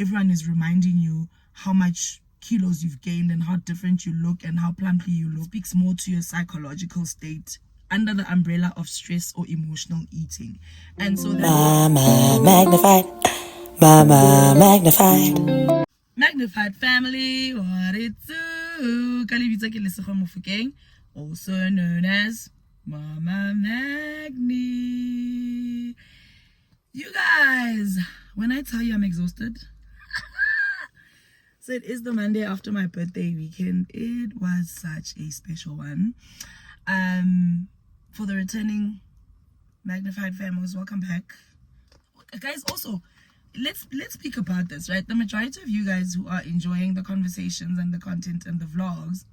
everyone is reminding you how much kilos you've gained and how different you look and how plumpy you look. It speaks more to your psychological state under the umbrella of stress or emotional eating. And so Mama magnified. Magnified family, what it's also known as Mama Magni. You guys, when I tell you I'm exhausted, so it is the Monday after my birthday weekend. It was such a special one. For the returning Magnified families, welcome back, guys. Also, let's speak about this, right? The majority of you guys who are enjoying the conversations and the content and the vlogs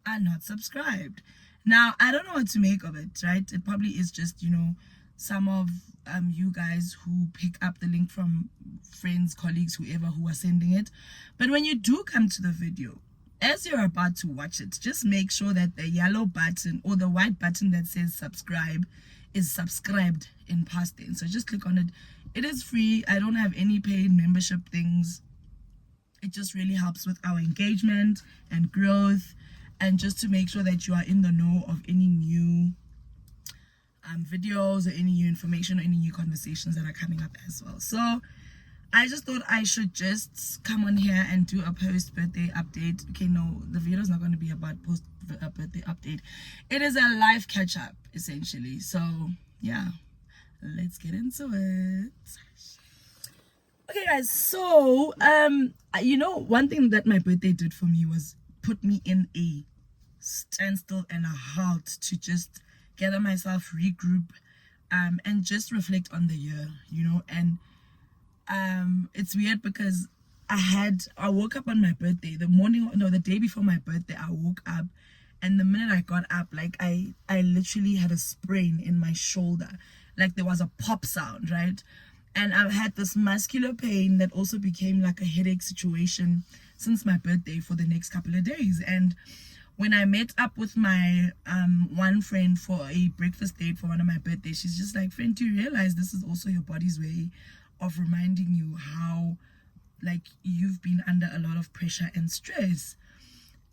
are not subscribed. Now, I don't know what to make of it, right? It probably is just, some of you guys who pick up the link from friends, colleagues, whoever who are sending it. But when you do come to the video, as you're about to watch it, just make sure that the yellow button or the white button that says subscribe is subscribed in past tense. So just click on it. It is free. I don't have any paid membership things. It just really helps with our engagement and growth, and just to make sure that you are in the know of any new videos or any new information or any new conversations that are coming up as well. So I just thought I should just come on here and do a post birthday update. Okay, no, the video is not going to be about post birthday update. It is a live catch up essentially. So yeah, let's get into it. Okay guys, so one thing that my birthday did for me was put me in a standstill and a halt to just gather myself, regroup, and just reflect on the year, and it's weird because I woke up on my birthday, the day before my birthday. I woke up, and the minute I got up, like I literally had a sprain in my shoulder, like there was a pop sound, right? And I've had this muscular pain that also became like a headache situation since my birthday for the next couple of days. And when I met up with my one friend for a breakfast date for one of my birthdays, she's just like, friend, do you realize this is also your body's way of reminding you how like you've been under a lot of pressure and stress?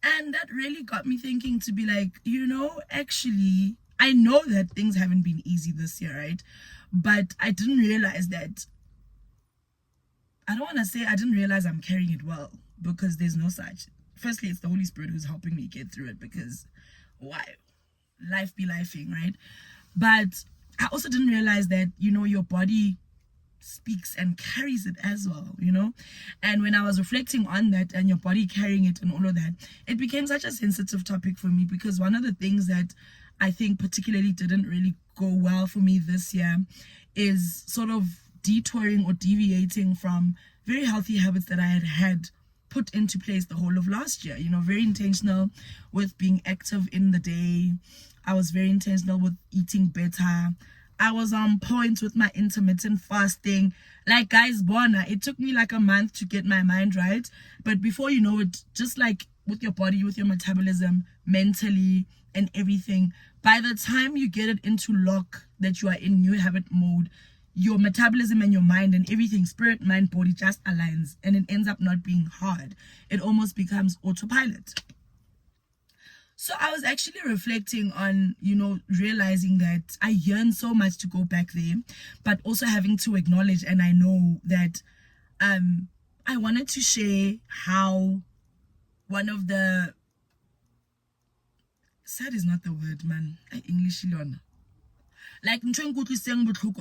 And that really got me thinking to be like, actually, I know that things haven't been easy this year, right? But I didn't realize that, I don't want to say I didn't realize I'm carrying it well, because there's no such. Firstly, it's the Holy Spirit who's helping me get through it, because why? Life be lifing, right? But I also didn't realize that, your body speaks and carries it as well, and when I was reflecting on that and your body carrying it and all of that, it became such a sensitive topic for me, because one of the things that I think particularly didn't really go well for me this year is sort of detouring or deviating from very healthy habits that I had put into place the whole of last year. Very intentional with being active in the day. I was very intentional with eating better. I was on point with my intermittent fasting. Like, guys, Bona, it took me like a month to get my mind right. But before you know it, just like with your body, with your metabolism, mentally, and everything, by the time you get it into lock that you are in new habit mode, your metabolism and your mind and everything, spirit, mind, body, just aligns, and it ends up not being hard. It almost becomes autopilot. So I was actually reflecting on, realizing that I yearn so much to go back there, but also having to acknowledge, and I know that I wanted to share how one of the, sad is not the word, man, English learner. Like,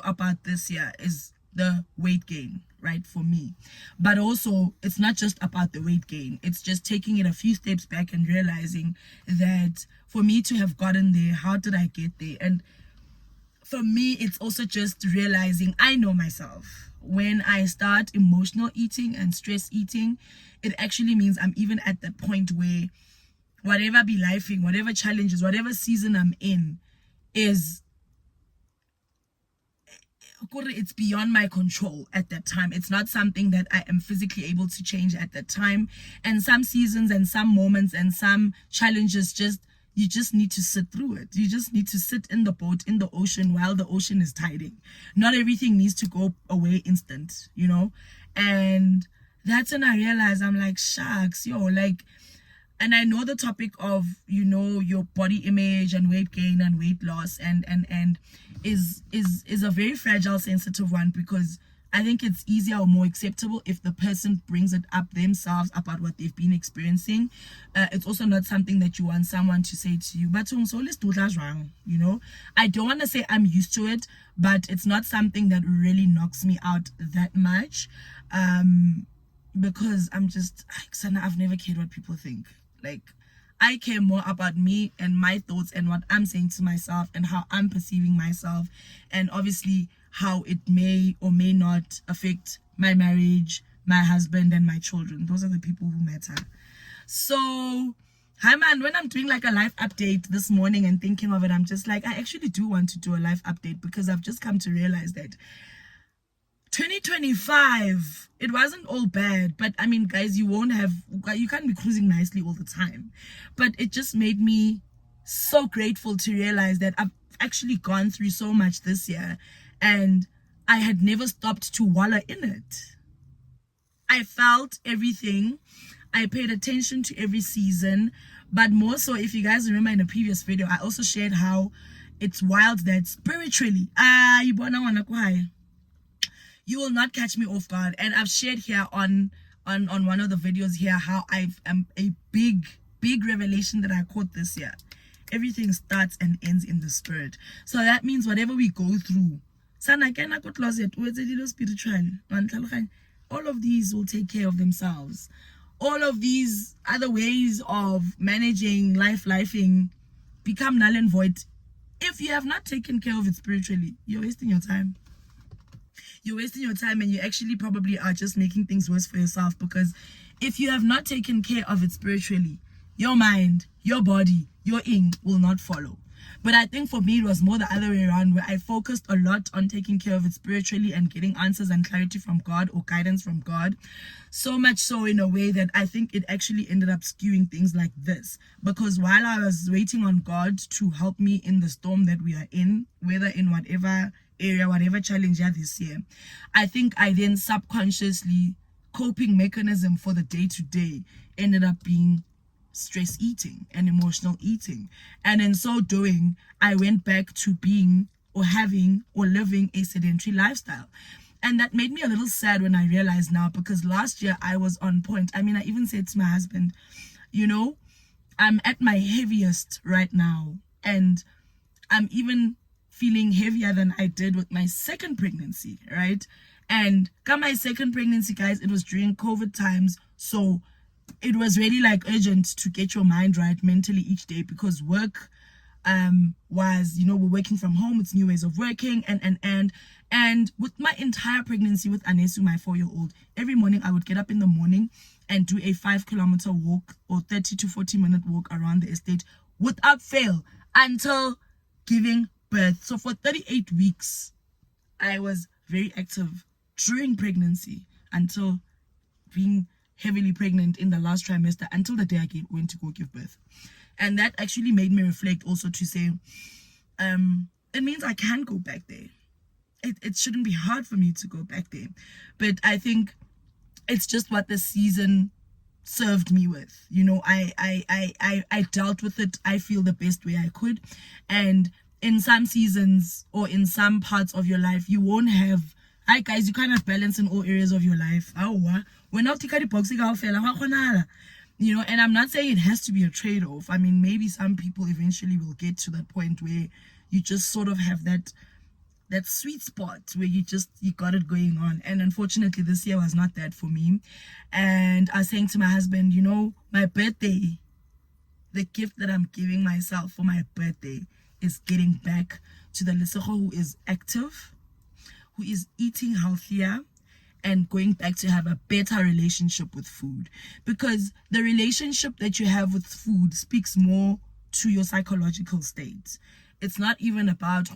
about this year is the weight gain, right, for me. But also, it's not just about the weight gain. It's just taking it a few steps back and realizing that for me to have gotten there, how did I get there? And for me, it's also just realizing I know myself. When I start emotional eating and stress eating, it actually means I'm even at that point where whatever be lifing, whatever challenges, whatever season I'm in it's beyond my control at that time. It's not something that I am physically able to change at that time. And some seasons and some moments and some challenges, you just need to sit through it. You just need to sit in the boat, in the ocean, while the ocean is tiding. Not everything needs to go away instant, And that's when I realized, I'm like, shucks, yo, like, and I know the topic of, you know, your body image and weight gain and weight loss and is a very fragile, sensitive one, because I think it's easier or more acceptable if the person brings it up themselves about what they've been experiencing. It's also not something that you want someone to say to you, but so let's do that wrong, you know. I don't want to say I'm used to it, but it's not something that really knocks me out that much, because I'm just, Sana, I've never cared what people think. Like, I care more about me and my thoughts and what I'm saying to myself and how I'm perceiving myself, and obviously how it may or may not affect my marriage, my husband, and my children. Those are the people who matter. So, hi man, when I'm doing like a life update this morning and thinking of it, I'm just like, I actually do want to do a life update, because I've just come to realize that 2025, it wasn't all bad, but I mean, guys, you can't be cruising nicely all the time. But it just made me so grateful to realize that I've actually gone through so much this year, and I had never stopped to wallow in it. I felt everything. I paid attention to every season, but more so, if you guys remember in a previous video, I also shared how it's wild that spiritually, you will not catch me off guard. And I've shared here on one of the videos here how I've a big revelation that I caught this year. Everything starts and ends in the spirit. So that means whatever we go through, all of these will take care of themselves. All of these other ways of managing lifing become null and void. If you have not taken care of it spiritually, you're wasting your time. You're wasting your time, and you actually probably are just making things worse for yourself, because if you have not taken care of it spiritually, your mind, your body, your ing will not follow. But I think for me, it was more the other way around, where I focused a lot on taking care of it spiritually and getting answers and clarity from God or guidance from God. So much so in a way that I think it actually ended up skewing things like this. Because while I was waiting on God to help me in the storm that we are in, whether in whatever area, whatever challenge this year, I think I then subconsciously coping mechanism for the day-to-day ended up being stress eating and emotional eating. And in so doing, I went back to being or having or living a sedentary lifestyle. And that made me a little sad when I realized now, because last year I was on point. I mean, I even said to my husband, you know, I'm at my heaviest right now, and I'm even feeling heavier than I did with my second pregnancy, right? And got my second pregnancy, guys, it was during COVID times, so it was really like urgent to get your mind right mentally each day, because work was, you know, we're working from home, it's new ways of working, and with my entire pregnancy with Anesu, my 4-year-old, every morning I would get up in the morning and do a 5-kilometer walk or 30 to 40-minute walk around the estate without fail until giving birth. So for 38 weeks I was very active during pregnancy until being heavily pregnant in the last trimester, until the day I went to go give birth. And that actually made me reflect also to say, it means I can go back there. It shouldn't be hard for me to go back there. But I think it's just what the season served me with. You know, I dealt with it, I feel, the best way I could. And in some seasons or in some parts of your life, you won't have, hi guys, you can't have balance in all areas of your life. We're not taking the boxing out, you know. And I'm not saying it has to be a trade-off. I mean, maybe some people eventually will get to that point where you just sort of have that sweet spot where you got it going on. And unfortunately this year was not that for me. And I was saying to my husband, you know, my birthday, the gift that I'm giving myself for my birthday is getting back to the Lesego who is active, who is eating healthier, and going back to have a better relationship with food. Because the relationship that you have with food speaks more to your psychological state. It's not even about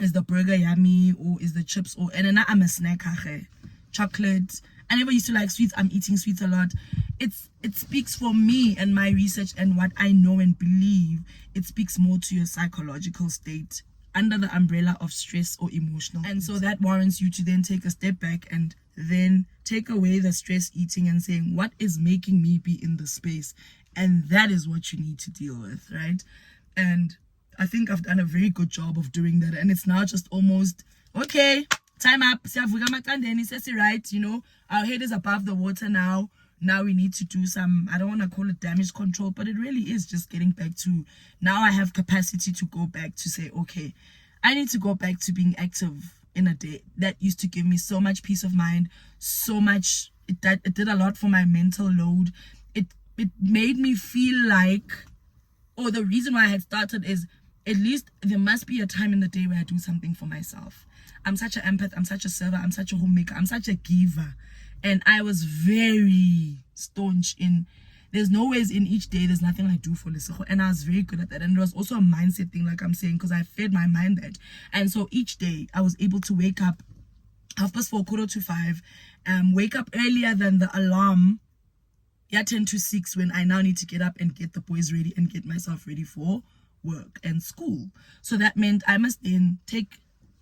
is the burger yummy or is the chips, or and then I'm a snacker, chocolate. I never used to like sweets. I'm eating sweets a lot. It speaks for me and my research and what I know and believe. It speaks more to your psychological state under the umbrella of stress or emotional. And so that warrants you to then take a step back and then take away the stress eating and saying, what is making me be in this space? And that is what you need to deal with, right? And I think I've done a very good job of doing that. And it's now just almost, okay, time up. Right, you know, our head is above the water now. Now we need to do some, I don't want to call it damage control, but it really is just getting back to, now I have capacity to go back to say, okay, I need to go back to being active in a day. That used to give me so much peace of mind, so much, it did a lot for my mental load. It made me feel like, or the reason why I had started is, at least there must be a time in the day where I do something for myself. I'm such an empath, I'm such a server, I'm such a homemaker, I'm such a giver. And I was very staunch in, there's no ways in each day, there's nothing I do for Lesego. And I was very good at that. And it was also a mindset thing, like I'm saying, because I fed my mind that. And so each day I was able to wake up 4:30, 4:45, wake up earlier than the alarm, 10 to 6, when I now need to get up and get the boys ready and get myself ready for work and school. So that meant I must then take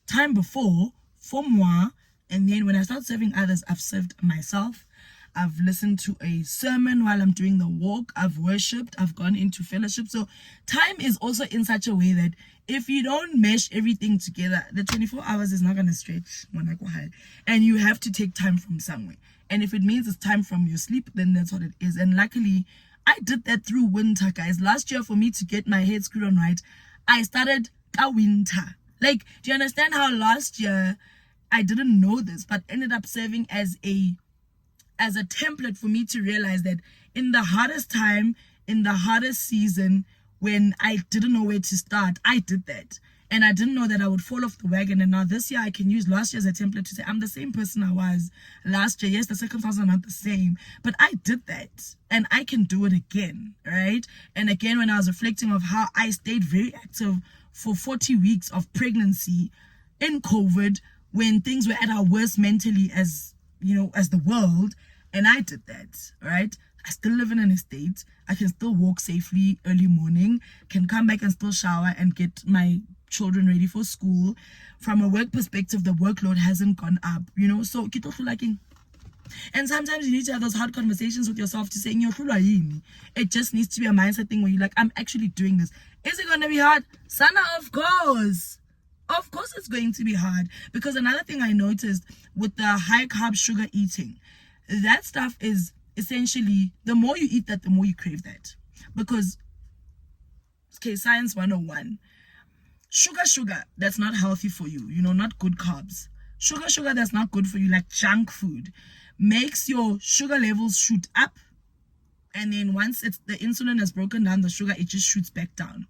time before for moi. And then when I start serving others, I've served myself. I've listened to a sermon while I'm doing the walk. I've worshipped. I've gone into fellowship. So time is also in such a way that if you don't mesh everything together, the 24 hours is not going to stretch. And you have to take time from somewhere. And if it means it's time from your sleep, then that's what it is. And luckily, I did that through winter, guys. Last year, for me to get my head screwed on right, I started a winter. Like, do you understand how last year I didn't know this, but ended up serving as a template for me to realize that in the hardest time, in the hardest season, when I didn't know where to start, I did that. And I didn't know that I would fall off the wagon. And now this year I can use last year as a template to say I'm the same person I was last year. Yes, the circumstances are not the same, but I did that and I can do it again, right? And again, when I was reflecting of how I stayed very active for 40 weeks of pregnancy in COVID, when things were at our worst mentally as, you know, as the world, and I did that, right? I still live in an estate. I can still walk safely early morning, can come back and still shower and get my children ready for school. From a work perspective, the workload hasn't gone up, you know, so and sometimes you need to have those hard conversations with yourself to say, it just needs to be a mindset thing where you're like, I'm actually doing this. Is it going to be hard? Sana, of course. Of course it's going to be hard. Because another thing I noticed with the high carb sugar eating, that stuff is essentially, the more you eat that, the more you crave that. Because, okay, science 101. Sugar, that's not healthy for you. You know, not good carbs. Sugar, that's not good for you, like junk food, makes your sugar levels shoot up. And then once the insulin has broken down the sugar, it just shoots back down.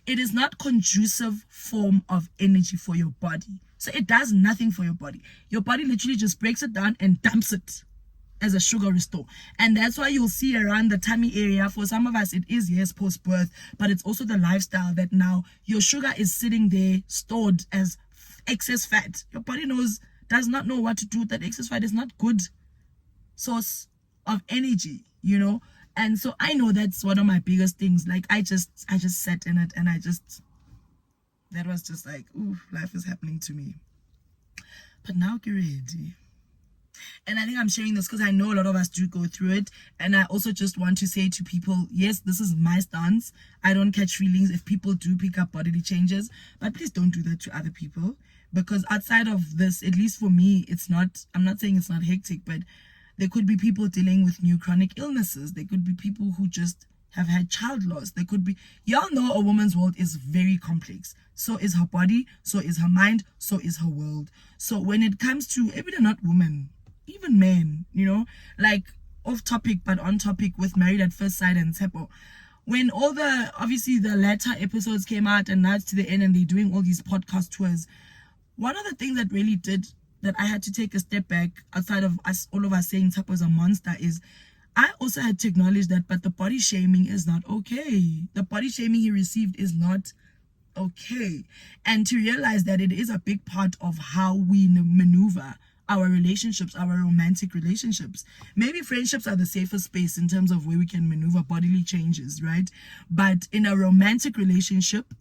It is not conducive form of energy for your body. So it does nothing for your body. Your body literally just breaks it down and dumps it as a sugar restore. And that's why you'll see around the tummy area, for some of us, it is, yes, post-birth, but it's also the lifestyle that now your sugar is sitting there stored as excess fat. Your body does not know what to do with that excess fat. Is not good source of energy, you know. And so I know that's one of my biggest things. Like I just sat in it and that was just like, ooh, life is happening to me. But now get ready. And I think I'm sharing this because I know a lot of us do go through it. And I also just want to say to people, yes, this is my stance. I don't catch feelings if people do pick up bodily changes, but please don't do that to other people. Because outside of this, at least for me, I'm not saying it's not hectic, but there could be people dealing with new chronic illnesses. There could be people who just have had child loss. There could be, y'all know a woman's world is very complex. So is her body, so is her mind, so is her world. So when it comes to, even not women, even men, you know, like off topic but on topic with Married at First Sight and Tsepo, when all obviously the latter episodes came out and now it's to the end and they're doing all these podcast tours, one of the things that really did that I had to take a step back outside of all of us saying Tsepo is a monster is I also had to acknowledge that, but the body shaming is not okay. The body shaming he received is not okay. And to realize that it is a big part of how we maneuver our relationships, our romantic relationships. Maybe friendships are the safest space in terms of where we can maneuver bodily changes, right? But in a romantic relationship,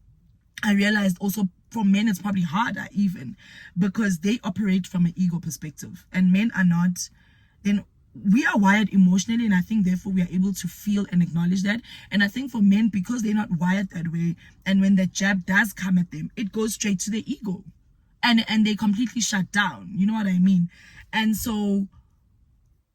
I realized also for men it's probably harder even because they operate from an ego perspective, and men are not then we are wired emotionally, and I think therefore we are able to feel and acknowledge that. And I think for men, because they're not wired that way, and when that jab does come at them, it goes straight to their ego, and they completely shut down. You know what I mean? And so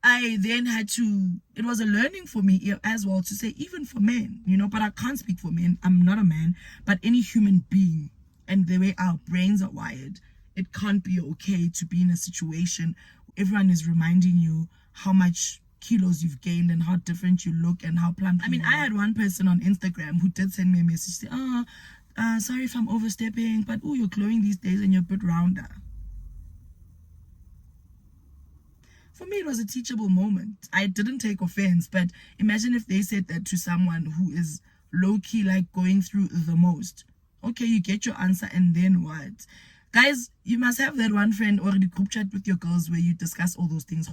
I then had to, it was a learning for me as well to say, even for men, you know, but I can't speak for men, I'm not a man, but any human being, and the way our brains are wired, it can't be okay to be in a situation where everyone is reminding you how much kilos you've gained and how different you look and how plump. I mean, I had one person on Instagram who did send me a message saying, sorry if I'm overstepping, but oh, you're glowing these days and you're a bit rounder. For me, it was a teachable moment. I didn't take offense, but imagine if they said that to someone who is low-key like going through the most. Okay, you get your answer, and then what? Guys, you must have that one friend or the group chat with your girls where you discuss all those things.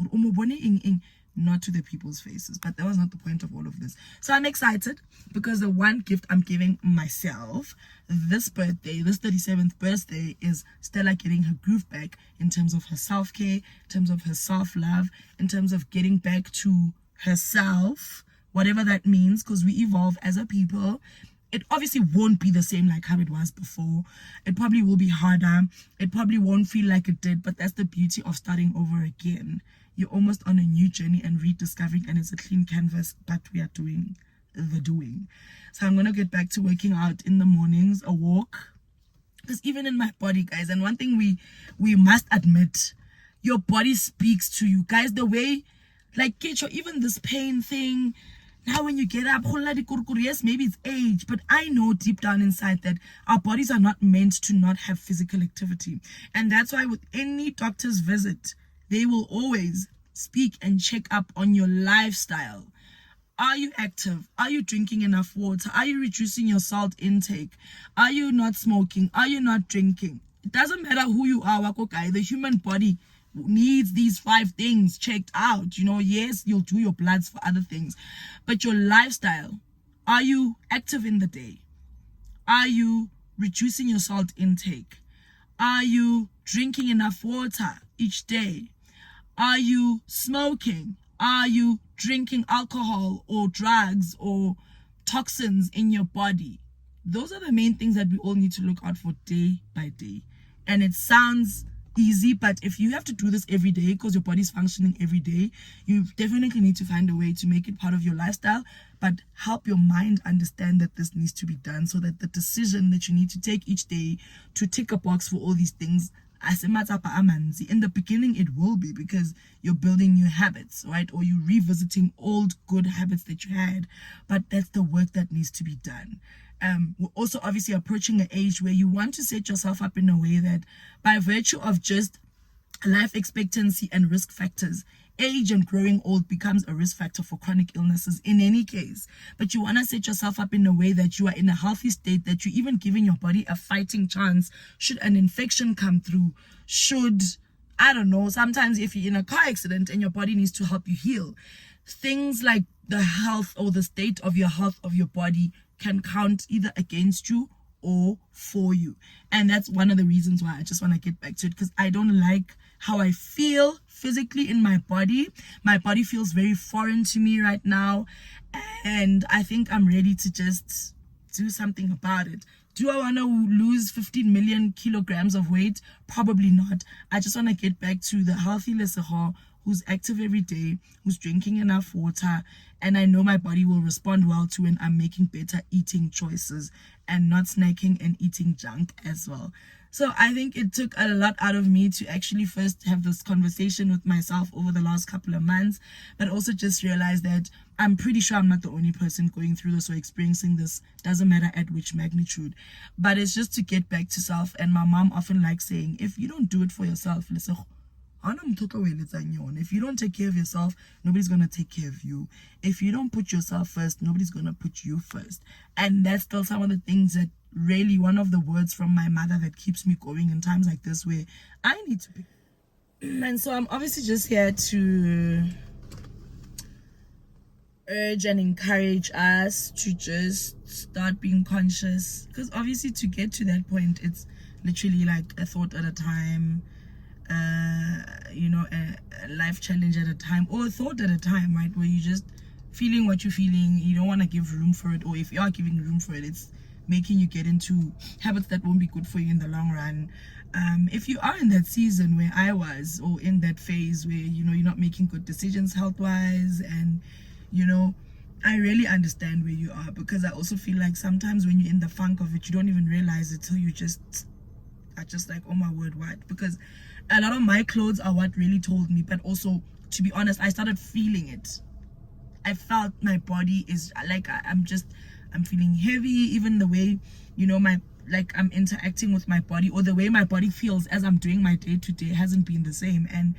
Not to the people's faces, but that was not the point of all of this. So I'm excited because the one gift I'm giving myself this birthday, this 37th birthday, is Stella getting her groove back in terms of her self-care, in terms of her self-love, in terms of getting back to herself, whatever that means, because we evolve as a people. It obviously won't be the same like how it was before. It probably will be harder. It probably won't feel like it did, but that's the beauty of starting over again. You're almost on a new journey and rediscovering, and it's a clean canvas, but we are doing the doing. So I'm going to get back to working out in the mornings, a walk. Because even in my body, guys, and one thing we must admit, your body speaks to you. Guys, the way, like, even this pain thing, now when you get up, yes, maybe it's age, but I know deep down inside that our bodies are not meant to not have physical activity. And that's why with any doctor's visit, they will always speak and check up on your lifestyle. Are you active? Are you drinking enough water? Are you reducing your salt intake? Are you not smoking? Are you not drinking? It doesn't matter who you are, Wakokai. The human body needs these 5 things checked out. You know, yes, you'll do your bloods for other things, but your lifestyle. Are you active in the day? Are you reducing your salt intake? Are you drinking enough water each day? Are you smoking? Are you drinking alcohol or drugs or toxins in your body? Those are the main things that we all need to look out for day by day. And it sounds easy, but if you have to do this every day because your body's functioning every day, you definitely need to find a way to make it part of your lifestyle, but help your mind understand that this needs to be done, so that the decision that you need to take each day to tick a box for all these things, in the beginning it will be because you're building new habits, right? Or you're revisiting old good habits that you had, but that's the work that needs to be done. We're also obviously approaching an age where you want to set yourself up in a way that, by virtue of just life expectancy and risk factors, age and growing old becomes a risk factor for chronic illnesses in any case. But you want to set yourself up in a way that you are in a healthy state, that you're even giving your body a fighting chance should an infection come through, should, I don't know, sometimes if you're in a car accident and your body needs to help you heal. Things like the health or the state of your health of your body can count either against you or for you. And that's one of the reasons why I just want to get back to it, because I don't like how I feel physically in my body. My body feels very foreign to me right now, and I think I'm ready to just do something about it. Do I want to lose 15 million kilograms of weight? Probably not. I just want to get back to the healthy Lesego who's active every day, who's drinking enough water, and I know my body will respond well to when I'm making better eating choices and not snacking and eating junk as well. So I think it took a lot out of me to actually first have this conversation with myself over the last couple of months, but also just realize that I'm pretty sure I'm not the only person going through this or experiencing this, doesn't matter at which magnitude. But it's just to get back to self. And my mom often likes saying, if you don't do it for yourself, if you don't take care of yourself, nobody's going to take care of you. If you don't put yourself first, nobody's going to put you first. And that's still some of the things that really, one of the words from my mother that keeps me going in times like this where I need to be. And so I'm obviously just here to urge and encourage us to just start being conscious, because obviously to get to that point, it's literally like a thought at a time. a life challenge at a time, or a thought at a time, right, where you're just feeling what you're feeling, you don't want to give room for it, or if you are giving room for it, it's making you get into habits that won't be good for you in the long run. If you are in that season where I was, or in that phase where you're not making good decisions health wise, and I really understand where you are, because I also feel like sometimes when you're in the funk of it, you don't even realize it till you just are just like, oh my word, what? Because a lot of my clothes are what really told me, but also, to be honest, I started feeling it. I felt my body is like, I'm feeling heavy, even the way, I'm interacting with my body, or the way my body feels as I'm doing my day to day hasn't been the same. And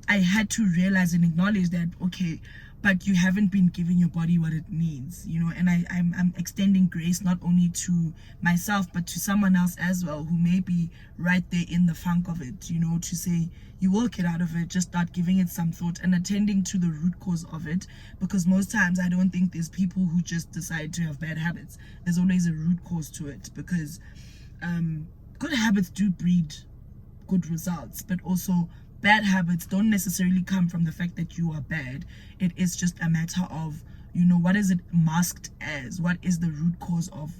I had to realize and acknowledge that, okay, but you haven't been giving your body what it needs, and I'm extending grace not only to myself, but to someone else as well, who may be right there in the funk of it, to say, you will get out of it, just start giving it some thought and attending to the root cause of it. Because most times I don't think there's people who just decide to have bad habits. There's always a root cause to it, because good habits do breed good results, but also bad habits don't necessarily come from the fact that you are bad. It is just a matter of, what is it masked as? What is the root cause of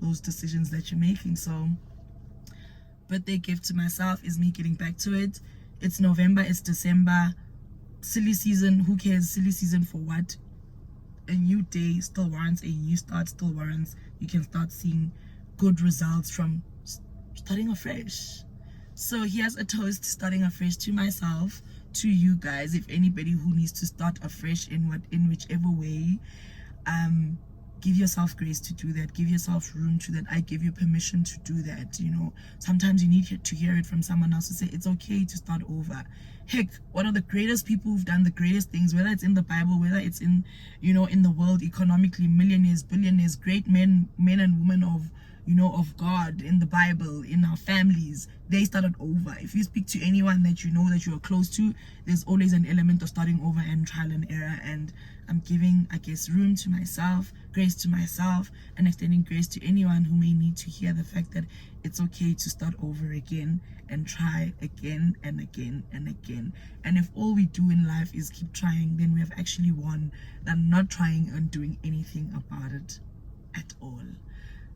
those decisions that you're making? So, birthday gift to myself is me getting back to it. It's November, it's December. Silly season, who cares? Silly season for what? A new day still warrants, a new start still warrants. You can start seeing good results from starting afresh. So here's a toast, starting afresh, to myself, to you guys. If anybody who needs to start afresh in whichever way, give yourself grace to do that. Give yourself room to that. I give you permission to do that. Sometimes you need to hear it from someone else to say it's okay to start over. Heck, one of the greatest people who've done the greatest things, whether it's in the Bible, whether it's in in the world economically, millionaires, billionaires, great men and women of God in the Bible, in our families, they started over. If you speak to anyone that that you are close to, there's always an element of starting over and trial and error. And I'm giving, I guess, room to myself, grace to myself, and extending grace to anyone who may need to hear the fact that it's okay to start over again and try again and again and again. And if all we do in life is keep trying, then we have actually won than not trying and doing anything about it at all.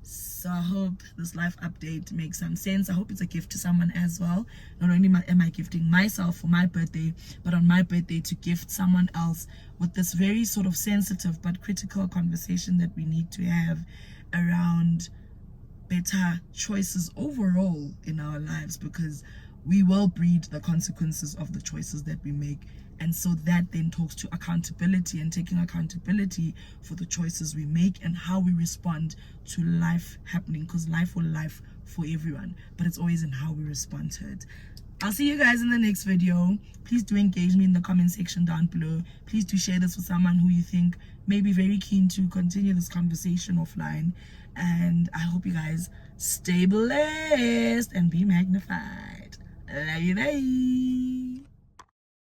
So I hope this life update makes some sense. I hope it's a gift to someone as well. Not only am I gifting myself for my birthday, but on my birthday to gift someone else with this very sort of sensitive but critical conversation that we need to have around better choices overall in our lives, because we will breed the consequences of the choices that we make. And so that then talks to accountability and taking accountability for the choices we make and how we respond to life happening, because life will life for everyone, but it's always in how we respond to it. I'll see you guys in the next video. Please do engage me in the comment section down below. Please do share this with someone who you think may be very keen to continue this conversation offline. And I hope you guys stay blessed and be magnified. Love you, bye.